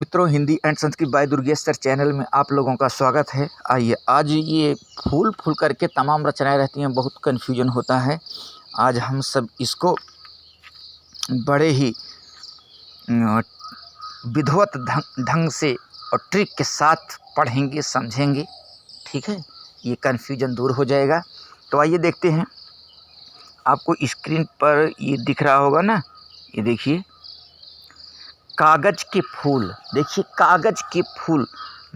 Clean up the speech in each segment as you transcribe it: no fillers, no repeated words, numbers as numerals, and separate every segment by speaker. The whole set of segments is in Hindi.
Speaker 1: मित्रों, Hindi and Sanskrit by Durgesh sir channel में आप लोगों का स्वागत है। आइए, आज ये फूल फूल करके तमाम रचनाएं रहती हैं, बहुत कन्फ्यूजन होता है। आज हम सब इसको बड़े ही विधिवत ढंग से और ट्रिक के साथ पढ़ेंगे, समझेंगे। ठीक है, ये कन्फ्यूजन दूर हो जाएगा। तो आइए देखते हैं। आपको स्क्रीन पर ये दिख रहा होगा ना, ये देखिए, कागज के फूल। देखिए, कागज के फूल।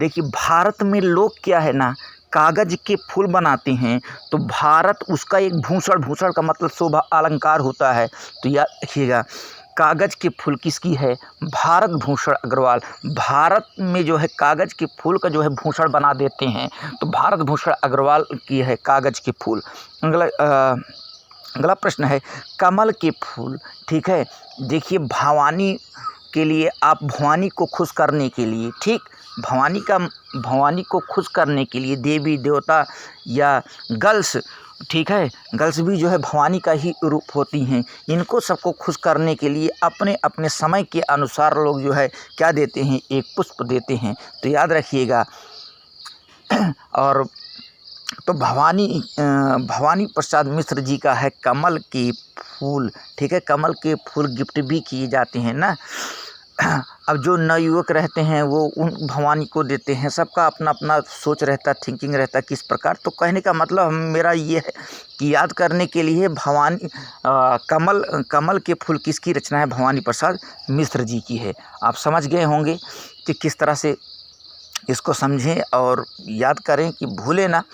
Speaker 1: देखिए, भारत में लोग क्या है ना, कागज के फूल बनाते हैं। तो भारत उसका एक भूषण, भूषण का मतलब शोभा अलंकार होता है। तो याद रखिएगा, कागज के फूल किसकी है? भारत भूषण अग्रवाल। भारत में जो है कागज के फूल का जो है भूषण बना देते हैं, तो भारत भूषण अग्रवाल की है कागज के फूल। अगला प्रश्न है कमल के फूल। ठीक है, देखिए, भवानी के लिए, आप भवानी को खुश करने के लिए, ठीक, भवानी को खुश करने के लिए देवी देवता या गर्ल्स, ठीक है, गर्ल्स भी जो है भवानी का ही रूप होती हैं। इनको सबको खुश करने के लिए अपने अपने समय के अनुसार लोग जो है क्या देते हैं? एक पुष्प देते हैं। तो याद रखिएगा। और तो भवानी प्रसाद मिश्र जी का है कमल के फूल। ठीक है, कमल के फूल गिफ्ट भी किए जाते हैं ना। अब जो नवयुवक रहते हैं वो उन भवानी को देते हैं। सबका अपना अपना सोच रहता है, थिंकिंग रहता है किस प्रकार। तो कहने का मतलब मेरा ये है कि याद करने के लिए भवानी कमल के फूल किसकी रचना है? भवानी प्रसाद मिश्र जी की है। आप समझ गए होंगे कि किस तरह से इसको समझें और याद करें कि भूलें ना।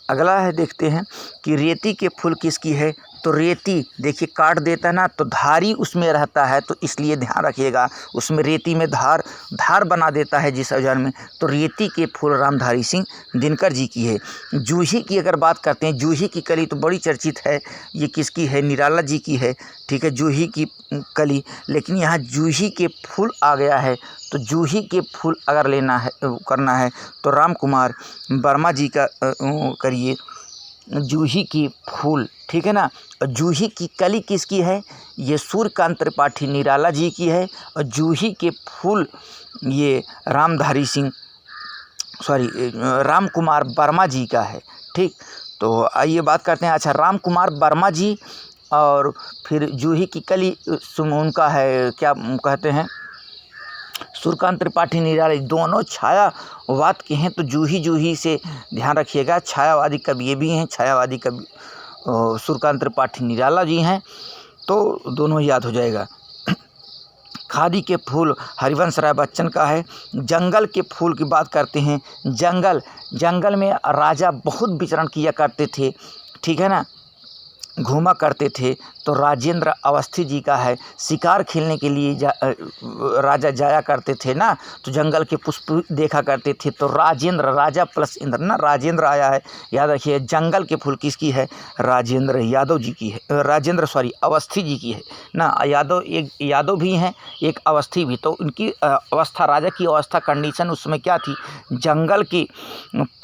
Speaker 1: अगला है, देखते हैं कि रेती के फूल किसकी है? तो रेती, देखिए, काट देता है ना, तो धारी उसमें रहता है, तो इसलिए ध्यान रखिएगा, उसमें रेती में धार बना देता है जिस औजार में। तो रेती के फूल रामधारी सिंह दिनकर जी की है। जूही की अगर बात करते हैं, जूही की कली तो बड़ी चर्चित है। ये किसकी है? निराला जी की है। ठीक है, जूही की कली। लेकिन यहाँ जूही के फूल आ गया है, तो जूही के फूल अगर करना है तो राम कुमार वर्मा जी का करिए, जूही की फूल। ठीक है ना। और जूही की कली किसकी है? ये सूर्यकांत त्रिपाठी निराला जी की है। और जूही के फूल ये राम कुमार वर्मा जी का है। ठीक, तो आइए बात करते हैं। अच्छा, राम कुमार वर्मा जी और फिर जूही की कली उनका है, क्या कहते हैं, सूर्यकांत त्रिपाठी निराला, दोनों छायावाद के हैं। तो जूही से ध्यान रखिएगा। छायावादी कवि ये भी हैं, छायावादी कवि सूर्यकांत त्रिपाठी निराला जी हैं, तो दोनों याद हो जाएगा। खादी के फूल हरिवंश राय बच्चन का है। जंगल के फूल की बात करते हैं। जंगल में राजा बहुत विचरण किया करते थे, ठीक है ना, घूमा करते थे। तो राजेंद्र अवस्थी जी का है। शिकार खेलने के लिए राजा जाया करते थे ना, तो जंगल के पुष्प देखा करते थे। तो राजेंद्र, राजा प्लस इंद्र ना, राजेंद्र आया है, याद रखिए। जंगल के फूल किसकी है? राजेंद्र यादव जी की है। अवस्थी जी की है ना। एक यादव भी हैं, एक अवस्थी भी। तो उनकी अवस्था, राजा की अवस्था, कंडीशन उसमें क्या थी? जंगल के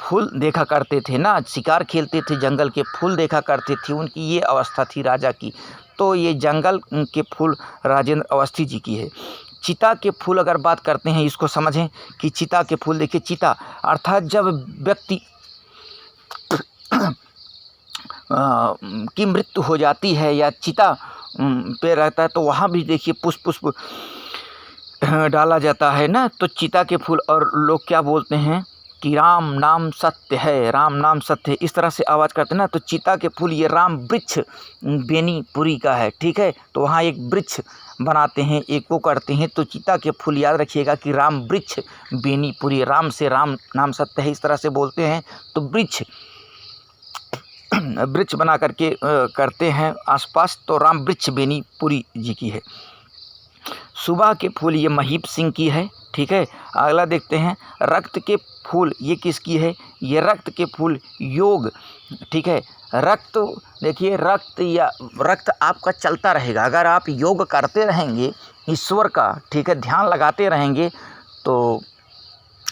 Speaker 1: फूल देखा करते थे ना, शिकार खेलते थे, जंगल के फूल देखा करते थे, उनकी ये अवस्था थी राजा की। तो ये जंगल के फूल राजेंद्र अवस्थी जी की है। चिता के फूल अगर बात करते हैं, इसको समझें कि चिता के फूल, देखिए, चिता अर्थात जब व्यक्ति की मृत्यु हो जाती है या चिता पे रहता है, तो वहाँ भी देखिए पुष्प डाला जाता है ना। तो चिता के फूल, और लोग क्या बोलते हैं कि राम नाम सत्य है, राम नाम सत्य है, इस तरह से आवाज़ करते हैं ना। तो चिता के फूल ये राम वृक्ष बेनीपुरी का है। ठीक है, तो वहाँ एक वृक्ष बनाते हैं, एक वो करते हैं। तो चिता के फूल याद रखिएगा कि राम वृक्ष बेनीपुरी, राम से राम नाम सत्य है, इस तरह से बोलते हैं। तो वृक्ष बना करके करते हैं आसपास। तो राम वृक्ष बेनीपुरी जी की है। सुबह के फूल ये महीप सिंह की है। ठीक है, अगला देखते हैं। रक्त के फूल ये किसकी है? ये रक्त के फूल योग। ठीक है, रक्त, देखिए, रक्त आपका चलता रहेगा अगर आप योग करते रहेंगे ईश्वर का, ठीक है, ध्यान लगाते रहेंगे, तो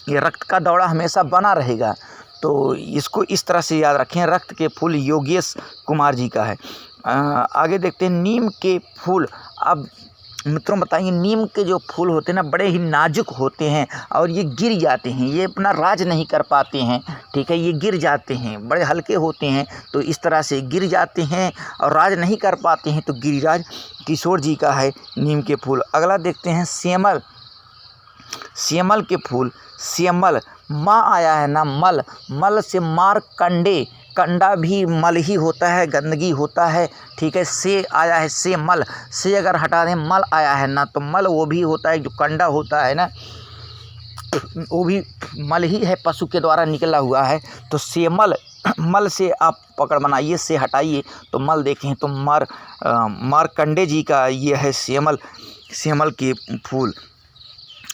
Speaker 1: ये रक्त का दौड़ा हमेशा बना रहेगा। तो इसको इस तरह से याद रखें। रक्त के फूल योगेश कुमार जी का है। आगे देखते हैं नीम के फूल। अब मित्रों बताइए, नीम के जो फूल होते हैं ना बड़े ही नाजुक होते हैं और ये गिर जाते हैं, ये अपना राज नहीं कर पाते हैं, ठीक है, ये गिर जाते हैं, बड़े हल्के होते हैं, तो इस तरह से गिर जाते हैं और राज नहीं कर पाते हैं। तो गिरिराज किशोर जी का है नीम के फूल। अगला देखते हैं सेमल। सेमल के फूल, सेमल माँ आया है ना, मल, मल से मारकंडे, कंडा भी मल ही होता है, गंदगी होता है, ठीक है। से आया है, से मल, से अगर हटा दें मल आया है ना, तो मल वो भी होता है जो कंडा होता है ना, वो भी मल ही है, पशु के द्वारा निकला हुआ है। तो सेमल, मल से आप पकड़ बनाइए, से हटाइए तो मल देखें तो मारकंडे जी का ये है सेमल, सेमल के फूल।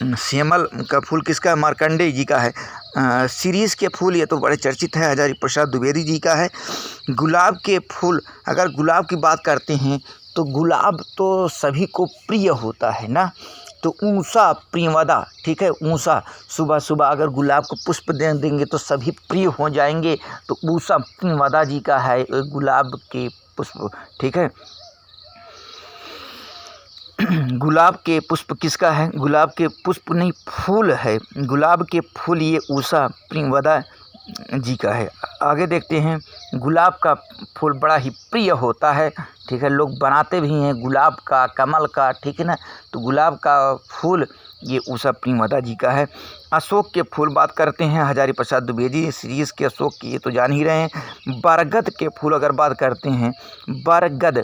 Speaker 1: सेमल का फूल किसका है? मार्कंडेय जी का है। सीरीज़ के फूल ये तो बड़े चर्चित है, हजारी प्रसाद द्विवेदी जी का है। गुलाब के फूल, अगर गुलाब की बात करते हैं तो गुलाब तो सभी को प्रिय होता है ना, तो ऊषा प्रियवदा, ठीक है, ऊषा, सुबह सुबह अगर गुलाब को पुष्प दे देंगे तो सभी प्रिय हो जाएंगे। तो ऊषा प्रियवदा जी का है गुलाब के पुष्प, ठीक है। गुलाब के पुष्प किसका है? गुलाब के पुष्प नहीं, फूल है, गुलाब के फूल ये उषा प्रियवदा जी का है। आगे देखते हैं, गुलाब का फूल बड़ा ही प्रिय होता है, ठीक है, लोग बनाते भी हैं गुलाब का, कमल का, ठीक है ना। तो गुलाब का फूल ये उषा प्रियवदा जी का है। अशोक के फूल बात करते हैं, हजारी प्रसाद द्विवेदी सीरीज़ के अशोक की, ये तो जान ही रहे हैं। बरगद के फूल अगर बात करते हैं, बरगद,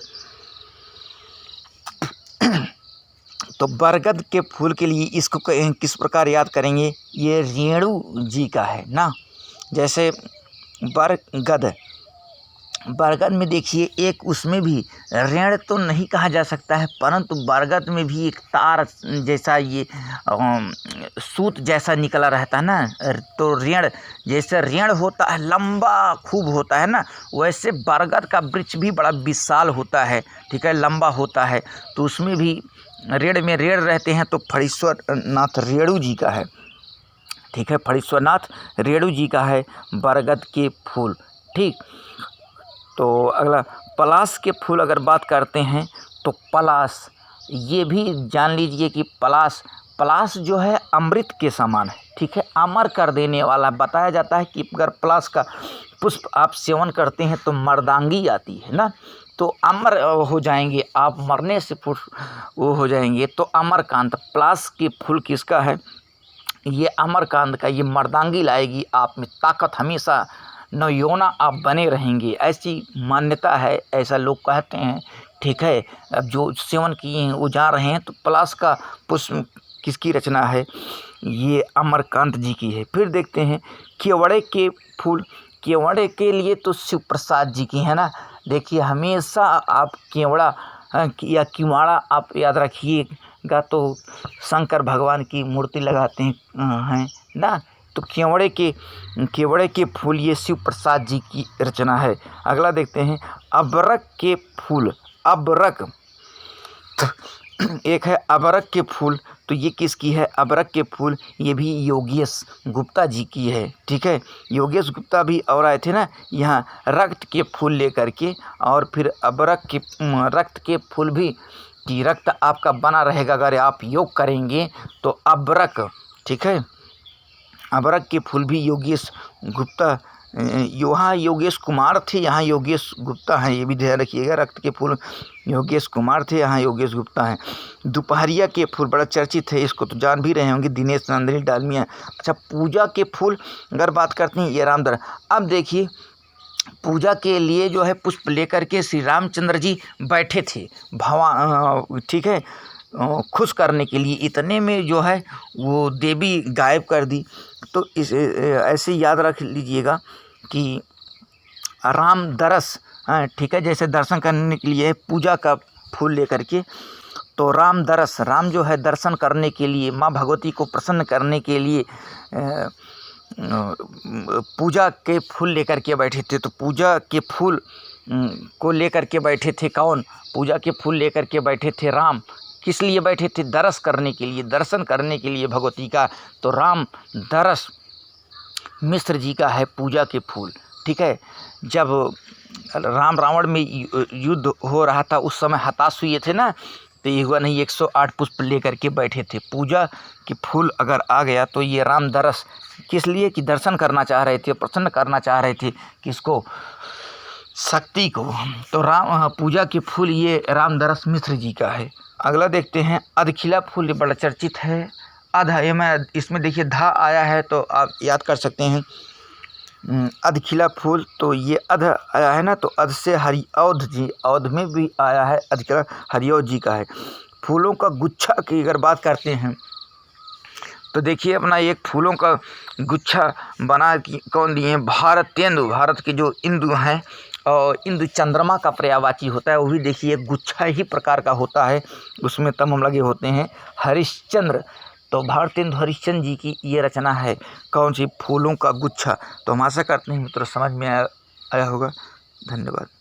Speaker 1: तो बरगद के फूल के लिए इसको किस प्रकार याद करेंगे? ये रेणु जी का है ना। जैसे बरगद, बरगद में देखिए एक उसमें भी रेण तो नहीं कहा जा सकता है, परंतु बरगद में भी एक तार जैसा ये सूत जैसा निकला रहता है ना, तो रेण, जैसे रेण होता है लंबा खूब होता है ना, वैसे बरगद का वृक्ष भी बड़ा विशाल होता है, ठीक है, लंबा होता है। तो उसमें भी रेड़ में रेड़ रहते हैं, तो फणीश्वर नाथ रेणु जी का है, ठीक है, फणीश्वर नाथ रेणु जी का है बरगद के फूल, ठीक। तो अगला पलाश के फूल अगर बात करते हैं तो पलाश, ये भी जान लीजिए कि पलाश, पलाश जो है अमृत के समान है, ठीक है, अमर कर देने वाला। बताया जाता है कि अगर पलाश का पुष्प आप सेवन करते हैं तो मर्दांगी आती है ना, तो अमर हो जाएंगे आप, मरने से वो हो जाएंगे। तो अमरकांत, पलाश के फूल किसका है? ये अमरकांत का, ये मर्दांगी लाएगी आप में, ताकत हमेशा नवयौवना आप बने रहेंगे, ऐसी मान्यता है, ऐसा लोग कहते हैं, ठीक है। अब जो सेवन किए हैं वो जा रहे हैं। तो पलाश का पुष्प किसकी रचना है? ये अमरकांत जी की है। फिर देखते हैं केवड़े के फूल, केवड़े के लिए तो शिव प्रसाद जी की है ना। देखिए हमेशा आप केवड़ा या किवाड़ा आप याद रखिएगा, तो शंकर भगवान की मूर्ति लगाते हैं ना। तो केवड़े के फूल ये शिव प्रसाद जी की रचना है। अगला देखते हैं अबरक के फूल, अबरक, एक है अबरक के फूल, तो ये किसकी है? अबरक के फूल ये भी योगेश गुप्ता जी की है, ठीक है। योगेश गुप्ता भी और आए थे ना यहाँ रक्त के फूल लेकर के, और फिर अबरक के रक्त के फूल भी, कि रक्त आपका बना रहेगा अगर आप योग करेंगे। तो अबरक, ठीक है, अबरक के फूल भी योगेश गुप्ता, यहाँ योगेश कुमार थे, यहाँ योगेश गुप्ता हैं, ये भी ध्यान रखिएगा। रक्त के फूल योगेश कुमार थे, यहाँ योगेश गुप्ता हैं। दोपहरिया के फूल बड़ा चर्चित है, इसको तो जान भी रहे होंगे, दिनेश नंदिनी डालमिया। अच्छा, पूजा के फूल अगर बात करते हैं, ये रामधन। अब देखिए पूजा के लिए जो है पुष्प लेकर के श्री रामचंद्र जी बैठे थे ठीक है, खुश करने के लिए, इतने में जो है वो देवी गायब कर दी। तो इस ऐसे याद रख लीजिएगा कि राम दरस, ठीक है, जैसे दर्शन करने के लिए पूजा का फूल लेकर के, तो राम दरस, राम जो है दर्शन करने के लिए, माँ भगवती को प्रसन्न करने के लिए पूजा के फूल लेकर के बैठे थे। तो पूजा के फूल को लेकर के बैठे थे कौन? पूजा के फूल लेकर के बैठे थे राम। किस लिए बैठे थे? दरस करने के लिए, दर्शन करने के लिए भगवती का। तो राम दरस मिश्र जी का है पूजा के फूल, ठीक है। जब राम रावण में युद्ध हो रहा था उस समय हताश हुए थे ना, तो तो ये हुआ नहीं, 108 पुष्प लेकर के बैठे थे। पूजा कि फूल अगर आ गया तो ये रामदरस किस लिए कि दर्शन करना चाह रहे थे, प्रसन्न करना चाह रहे थे किसको, शक्ति को। तो पूजा के फूल ये रामदरस मिश्र जी का है। अगला देखते हैं अधखिला फूल, ये बड़ा चर्चित है। अध, ये मैं इसमें देखिए धा आया है तो आप याद कर सकते हैं अधखिला फूल, तो ये अध आया है ना, तो अध से हरिऔध जी, औध में भी आया है, अधखिला हरिऔध जी का है। फूलों का गुच्छा की अगर बात करते हैं तो देखिए अपना एक फूलों का गुच्छा बना कौन दिए हैं, भारतेंदु, भारत के जो इंदु हैं, और इंदु चंद्रमा का पर्यायवाची होता है, वो भी देखिए गुच्छा ही प्रकार का होता है, उसमें तमाम लगे होते हैं। हरिश्चंद्र, तो भारतेंदु हरिश्चंद्र जी की ये रचना है, कौन सी, फूलों का गुच्छा। तो हम आशा करते हैं मित्रों समझ में आया होगा। धन्यवाद।